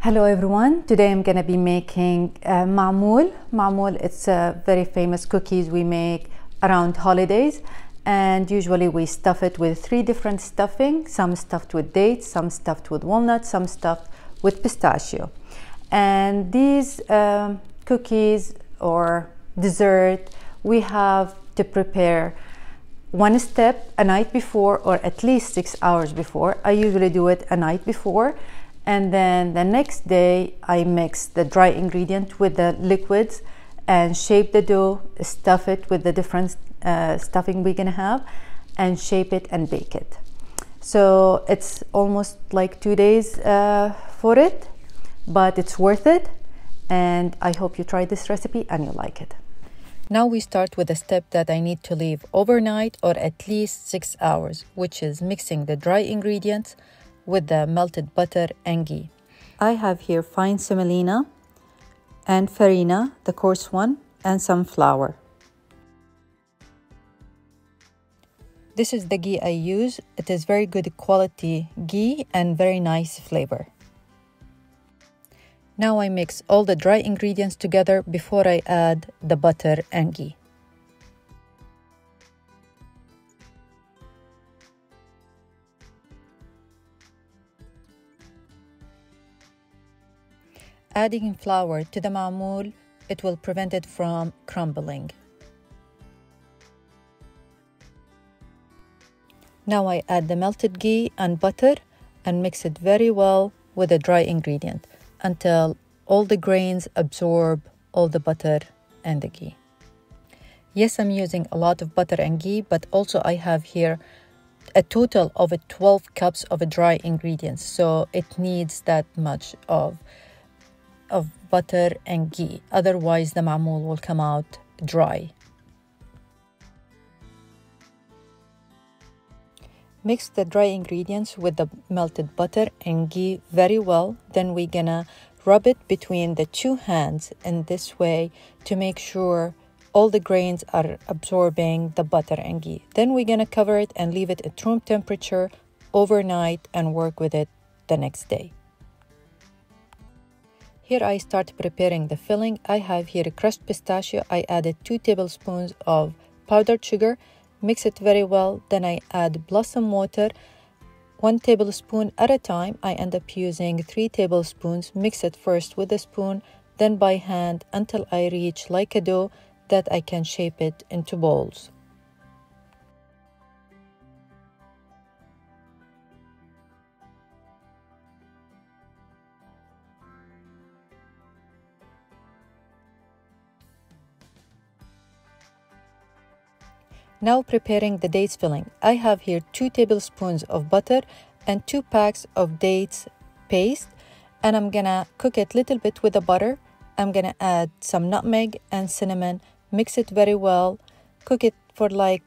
Hello everyone, today I'm gonna be making Mamool. Mamool, it's a very famous cookies we make around holidays, and usually we stuff it with 3 different stuffings, some stuffed with dates, some stuffed with walnuts, some stuffed with pistachio. And these cookies or dessert, we have to prepare one step a night before, or at least 6 hours before. I usually do it a night before, and then the next day I mix the dry ingredient with the liquids and shape the dough, stuff it with the different stuffing we're gonna have, and shape it and bake it. So it's almost like 2 days for it, but it's worth it, and I hope you try this recipe and you like it. Now we start with a step that I need to leave overnight or at least 6 hours, which is mixing the dry ingredients with the melted butter and ghee. I have here fine semolina and farina, the coarse one, and some flour. This is the ghee I use. It is very good quality ghee and very nice flavor. Now I mix all the dry ingredients together before I add the butter and ghee. Adding flour to the mamool, it will prevent it from crumbling. Now I add the melted ghee and butter and mix it very well with the dry ingredient until all the grains absorb all the butter and the ghee. Yes, I'm using a lot of butter and ghee, but also I have here a total of 12 cups of dry ingredients, so it needs that much of butter and ghee, otherwise the mamool will come out dry. Mix the dry ingredients with the melted butter and ghee very well. Then we're gonna rub it between the 2 hands in this way to make sure all the grains are absorbing the butter and ghee. Then we're gonna cover it and leave it at room temperature overnight and work with it the next day. Here I start preparing the filling. I have here crushed pistachio. I added 2 tablespoons of powdered sugar, mix it very well. Then I add blossom water, 1 tablespoon at a time. I end up using 3 tablespoons. Mix it first with a spoon, then by hand until I reach like a dough that I can shape it into balls. Now preparing the dates filling. I have here 2 tablespoons of butter and 2 packs of dates paste, and I'm gonna cook it a little bit with the butter. I'm gonna add some nutmeg and cinnamon, mix it very well, cook it for like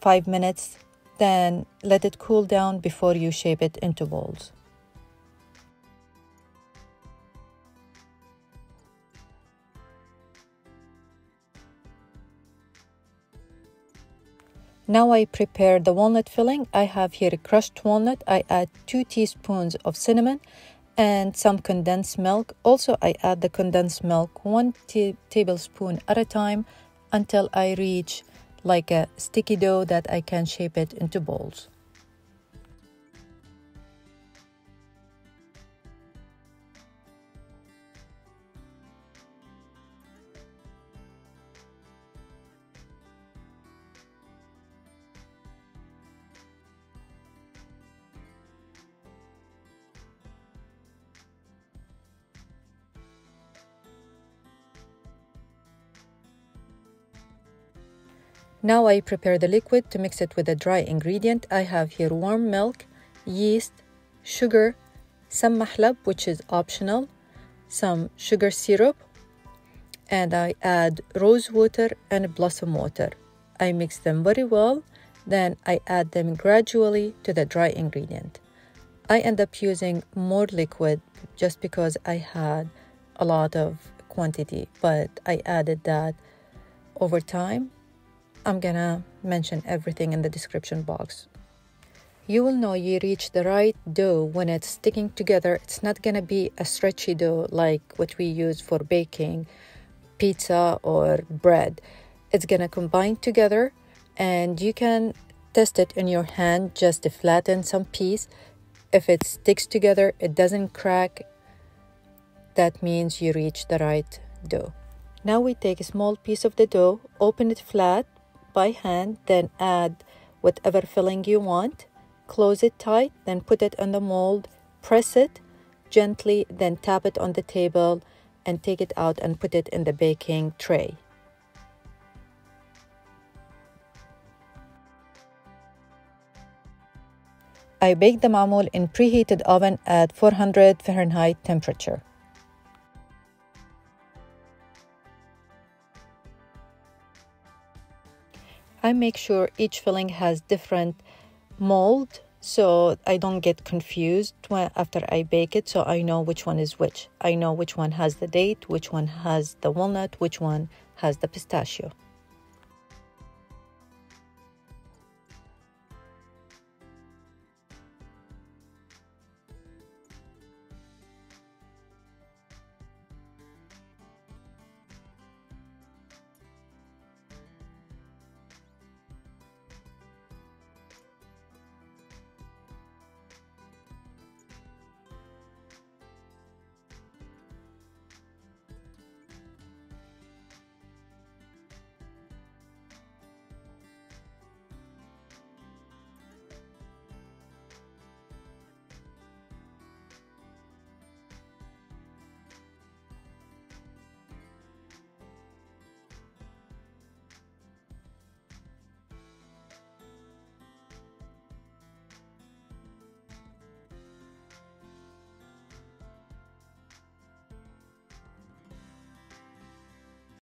5 minutes, then let it cool down before you shape it into balls. Now I prepare the walnut filling. I have here a crushed walnut. I add 2 teaspoons of cinnamon and some condensed milk. Also, I add the condensed milk 1 tablespoon at a time until I reach like a sticky dough that I can shape it into balls. Now I prepare the liquid to mix it with the dry ingredient. I have here warm milk, yeast, sugar, some mahlab, which is optional, some sugar syrup, and I add rose water and blossom water. I mix them very well, then I add them gradually to the dry ingredient. I end up using more liquid just because I had a lot of quantity, but I added that over time. I'm gonna mention everything in the description box. You will know you reach the right dough when it's sticking together. It's not gonna be a stretchy dough like what we use for baking pizza or bread. It's gonna combine together, and you can test it in your hand just to flatten some piece. If it sticks together, it doesn't crack, that means you reach the right dough. Now we take a small piece of the dough, open it flat by hand, then add whatever filling you want. Close it tight, then put it on the mold, press it gently, then tap it on the table and take it out and put it in the baking tray. I bake the mamool in preheated oven at 400 Fahrenheit temperature. I make sure each filling has different mold so I don't get confused after I bake it, so I know which one is which. I know which one has the date, which one has the walnut, which one has the pistachio.